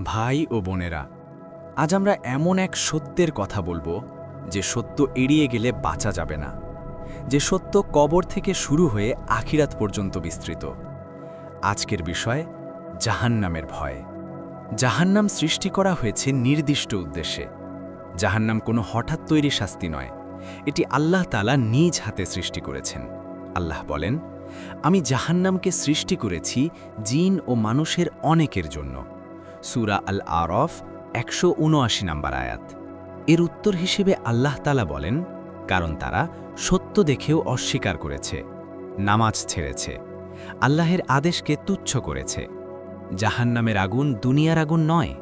ভাই ও বোনেরা, আজ আমরা এমন এক সত্যের কথা বলবো যে সত্য এড়িয়ে গেলে বাঁচা যাবে না, যে সত্য কবর থেকে শুরু হয়ে আখিরাত পর্যন্ত বিস্তৃত। আজকের বিষয় জাহান্নামের ভয়। জাহান্নাম সৃষ্টি করা হয়েছে নির্দিষ্ট উদ্দেশ্যে। জাহান্নাম কোনো হঠাৎ তৈরি শাস্তি নয়, এটি আল্লাহ তাআলা নিজ হাতে সৃষ্টি করেছেন। আল্লাহ বলেন, আমি জাহান্নামকে সৃষ্টি করেছি জিন ও মানুষের অনেকের জন্য। সূরা আল আরফ ১৭৯ নম্বর আয়াত। এর উত্তর হিসেবে আল্লাহ তাআলা বলেন, কারণ তারা সত্য দেখেও অস্বীকার করেছে, নামাজ ছেড়েছে, আল্লাহের আদেশকে তুচ্ছ করেছে। জাহান্নামের আগুন দুনিয়ার আগুন নয়।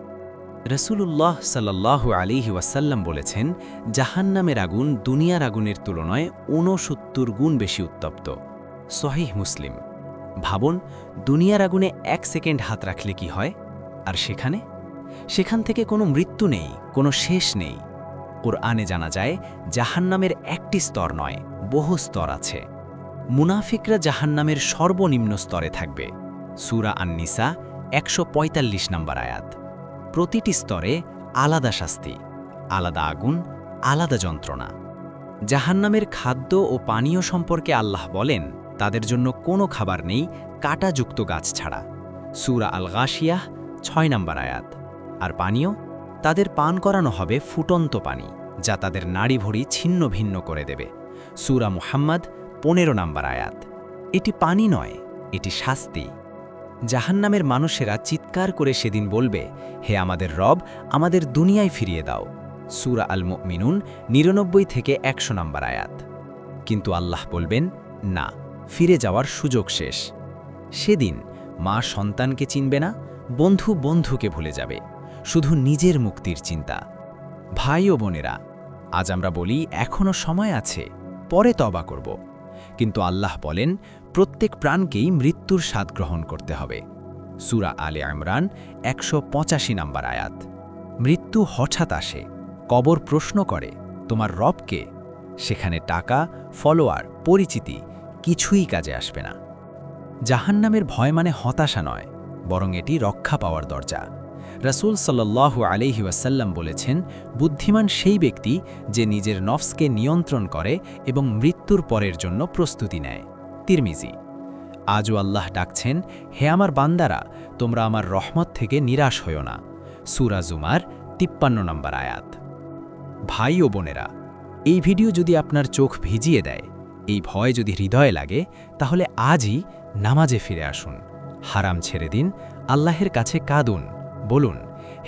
রাসূলুল্লাহ সাল্লাল্লাহু আলাইহি ওয়াসাল্লাম বলেছেন, জাহান্নামের আগুন দুনিয়ার আগুনের তুলনায় ৬৯ গুণ বেশি উত্তপ্ত। সহিহ মুসলিম। ভাবুন, দুনিয়ার আগুনে ১ সেকেন্ড হাত রাখলে কি হয়, আর সেখান থেকে কোনো মৃত্যু নেই, কোনো শেষ নেই। কুরআনে জানা যায় জাহান্নামের একটি স্তর নয়, বহু স্তর আছে। মুনাফিকরা জাহান্নামের সর্বনিম্ন স্তরে থাকবে। সূরা আন-নিসা ১৪৫ নম্বর আয়াত। প্রতিটি স্তরে আলাদা শাস্তি, আলাদা আগুন, আলাদা যন্ত্রণা। জাহান্নামের খাদ্য ও পানীয় সম্পর্কে আল্লাহ বলেন, তাদের জন্য কোনো খাবার নেই কাঁটাযুক্ত গাছ ছাড়া। সূরা আল গাশিয়াহ ৬ নম্বর আয়াত। আর পানীয়, তাদের পান করানো হবে ফুটন্ত পানি, যা তাদের নাড়িভুড়ি ছিন্ন ভিন্ন করে দেবে। সূরা মুহাম্মদ ১৫ নম্বর আয়াত। এটি পানি নয়, এটি শাস্তি। জাহান্নামের মানুষেরা চিৎকার করে সেদিন বলবে, হে আমাদের রব, আমাদের দুনিয়ায় ফিরিয়ে দাও। সূরা আল মুমিনুন ৯৯ থেকে ১০০ নম্বর আয়াত। কিন্তু আল্লাহ বলবেন, না, ফিরে যাওয়ার সুযোগ শেষ। সেদিন মা সন্তানকে চিনবে না, বন্ধু বন্ধুকে ভুলে যাবে, শুধু নিজের মুক্তির চিন্তা। ভাই ও বোনেরা, আজ আমরা বলি এখনো সময় আছে, পরে তওবা করব। কিন্তু আল্লাহ বলেন, প্রত্যেক প্রাণকেই মৃত্যুর স্বাদ গ্রহণ করতে হবে। সূরা আলে ইমরান ১৮৫ নম্বর আয়াত। মৃত্যু হঠাৎ আসে, কবর প্রশ্ন করে, তোমার রব কে? সেখানে টাকা, ফলোয়ার, পরিচিতি কিছুই কাজে আসবে না। জাহান্নামের ভয় মানে হতাশা নয়, বরং এটি রক্ষা পাওয়ার দরজা। রাসূল সাল্লাল্লাহু আলাইহি ওয়াসাল্লাম বলেছেন, বুদ্ধিমান সেই ব্যক্তি যে নিজের নফসকে নিয়ন্ত্রণ করে এবং মৃত্যুর পরের জন্য প্রস্তুতি নেয়। তিরমিজি। আজও আল্লাহ ডাকছেন, হে আমার বান্দারা, তোমরা আমার রহমত থেকে নিরাশ হয়ো না। সূরা জুমার ৫৩ নম্বর আয়াত। ভাই ও বোনেরা, এই ভিডিও যদি আপনার চোখ ভিজিয়ে দেয়, এই ভয় যদি হৃদয়ে লাগে, তাহলে আজই নামাজে ফিরে আসুন, হারাম ছেড়ে দিন, আল্লাহের কাছে কাঁদুন, বলুন,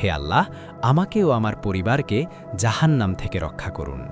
হে আল্লাহ, আমাকে ও আমার পরিবারকে জাহান্নাম থেকে রক্ষা করুন।